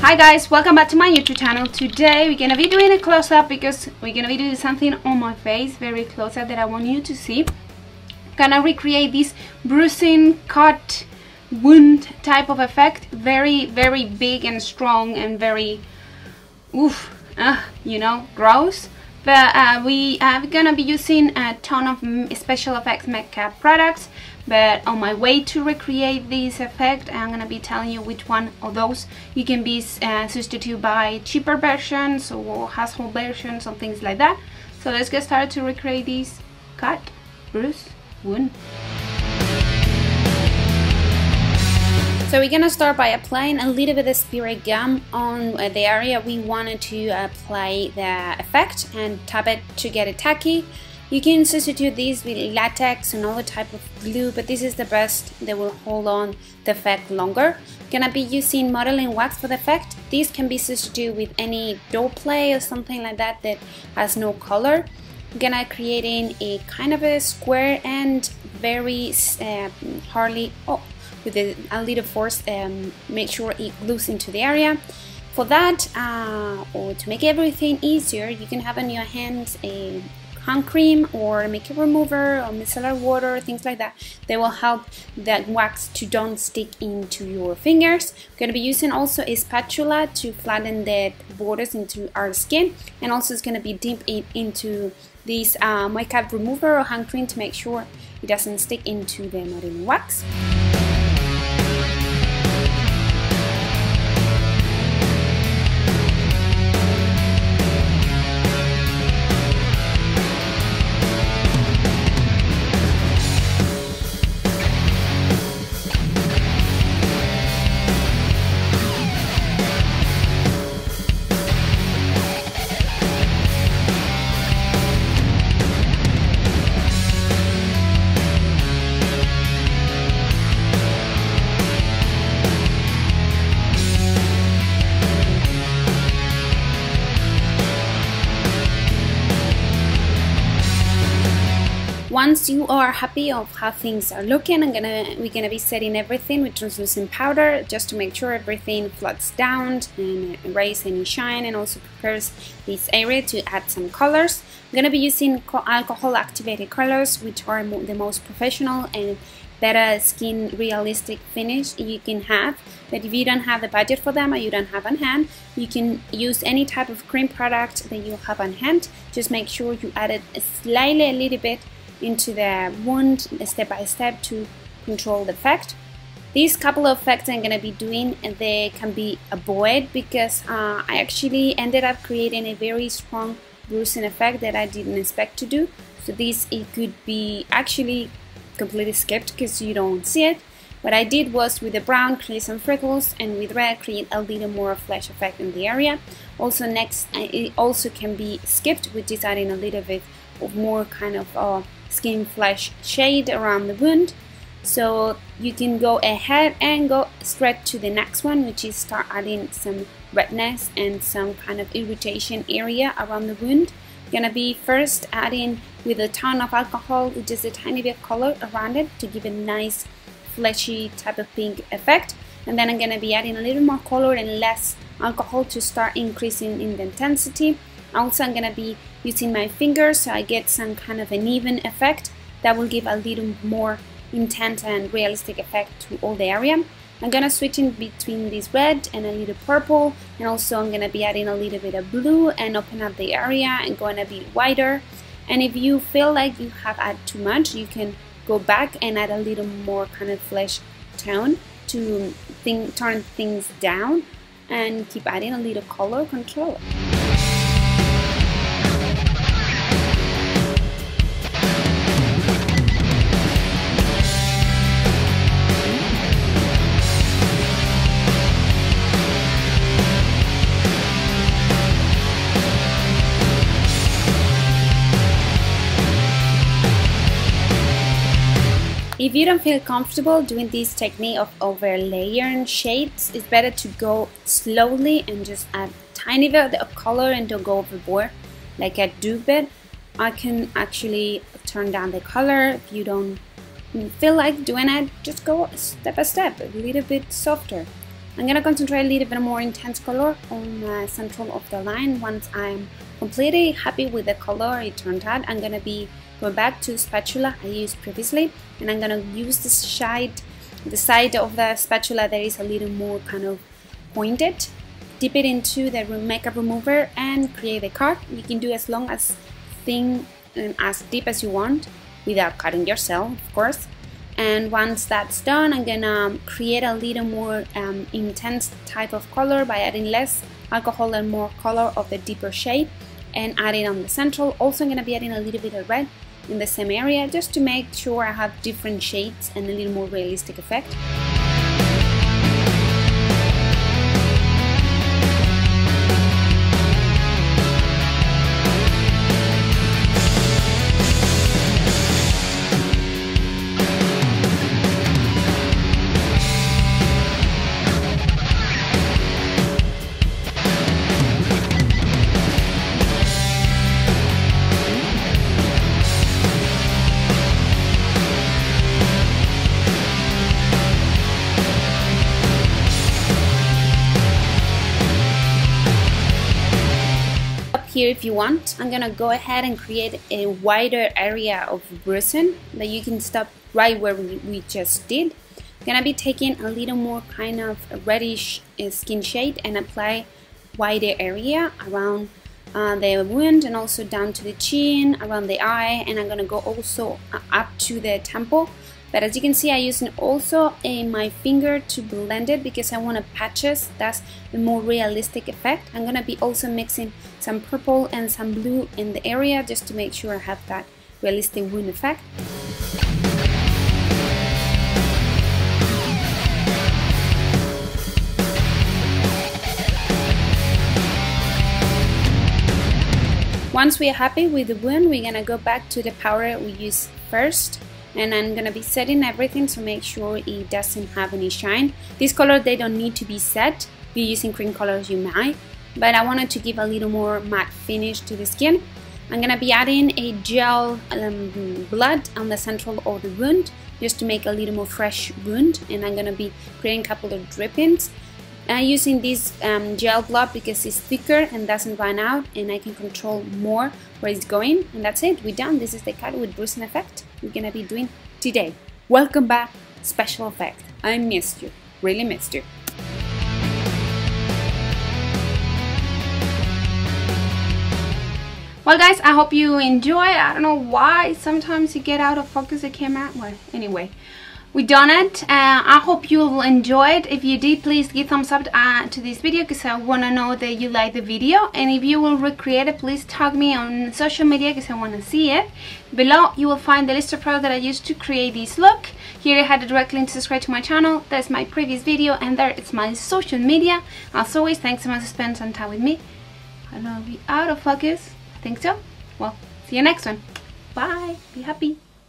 Hi guys, welcome back to my YouTube channel. Today we're gonna be doing a close-up because we're gonna be doing something on my face, very close-up, that I want you to see. Gonna recreate this bruising, cut, wound type of effect. Very big and strong and very you know, gross. But we are gonna be using a ton of special effects makeup products. But on my way to recreate this effect, I'm gonna be telling you which one of those you can be substituted by cheaper versions or household versions or things like that. So let's get started to recreate this cut, bruise, wound. So we're gonna start by applying a little bit of spirit gum on the area we wanted to apply the effect and tap it to get it tacky. You can substitute this with latex and other type of glue, but this is the best that will hold on the effect longer. Gonna be using modeling wax for the effect. This can be substituted with any doll play or something like that that has no color. I'm gonna creating a kind of a square and very hardly with a little force, make sure it glues into the area. For that, or to make everything easier, you can have on your hands a hand cream or makeup remover or micellar water, things like that. They will help that wax to don't stick into your fingers. We're going to be using also a spatula to flatten the borders into our skin, and also it's going to be dip it into this makeup remover or hand cream to make sure it doesn't stick into the modeling wax. Once you are happy of how things are looking, we're gonna be setting everything with translucent powder just to make sure everything floods down and erase any shine, and also prepares this area to add some colors. I'm gonna be using alcohol activated colors, which are the most professional and better skin realistic finish you can have. But if you don't have the budget for them or you don't have on hand, you can use any type of cream product that you have on hand. Just make sure you add it slightly, a little bit into the wound step by step to control the effect. These couple of effects I'm going to be doing, and they can be avoided because I actually ended up creating a very strong bruising effect that I didn't expect to do. So this, it could be actually completely skipped because you don't see it. What I did was with the brown create some freckles, and with red create a little more flash effect in the area. Also next, it also can be skipped with just adding a little bit of more kind of skin flesh shade around the wound. So you can go ahead and go straight to the next one, which is start adding some redness and some kind of irritation area around the wound. I'm gonna be first adding with a ton of alcohol with just a tiny bit of color around it to give a nice fleshy type of pink effect, and then I'm gonna be adding a little more color and less alcohol to start increasing in the intensity. Also, I'm gonna be using my fingers so I get some kind of an even effect that will give a little more intense and realistic effect to all the area. I'm gonna switch in between this red and a little purple, and also I'm gonna be adding a little bit of blue and open up the area and going a bit wider. And if you feel like you have added too much, you can go back and add a little more kind of flesh tone to turn things down and keep adding a little color control. If you don't feel comfortable doing this technique of overlaying shades, it's better to go slowly and just add a tiny bit of color and don't go overboard like I do. But I can actually turn down the color. If you don't feel like doing it, just go step by step, a little bit softer. I'm gonna concentrate a little bit more intense color on the central of the line. Once I'm completely happy with the color it turned out, I'm gonna be going back to the spatula I used previously, and I'm gonna use the side of the spatula that is a little more kind of pointed, dip it into the makeup remover and create a cut. You can do as long as thin and as deep as you want without cutting yourself, of course. And once that's done, I'm gonna create a little more intense type of color by adding less alcohol and more color of the deeper shade and add it on the central. Also, I'm gonna be adding a little bit of red in the same area just to make sure I have different shades and a little more realistic effect. Here, if you want, I'm gonna go ahead and create a wider area of bruising that you can stop right where we just did. I'm gonna be taking a little more kind of a reddish skin shade and apply wider area around the wound and also down to the chin, around the eye, and I'm gonna go also up to the temple. But as you can see, I use also my finger to blend it because I want to patches. That's the more realistic effect. I'm gonna be also mixing some purple and some blue in the area just to make sure I have that realistic wound effect. Once we are happy with the wound, we're gonna go back to the powder we used first. And I'm gonna be setting everything to make sure it doesn't have any shine. These colors, they don't need to be set. If you're using cream colors, you might, but I wanted to give a little more matte finish to the skin. I'm gonna be adding a gel blood on the central of the wound just to make a little more fresh wound, and I'm gonna be creating a couple of drippings. I'm using this gel blood because it's thicker and doesn't run out, and I can control more where it's going. And that's it, we're done. This is the cut with bruising effect we're gonna be doing today. Welcome back, special effect. I missed you, really missed you. Well guys, I hope you enjoy. I don't know why sometimes you get out of focus the camera. Well, anyway, we done it. I hope you will enjoy it. If you did, please give thumbs up to this video because I want to know that you like the video. And if you will recreate it, please tag me on social media because I want to see it. Below you will find the list of products that I used to create this look. Here I had a direct link to subscribe to my channel. There's my previous video, and there it's my social media. As always, thanks so much for spending some time with me. I don't know if we're out of focus. I think so. Well, see you next one. Bye. Be happy.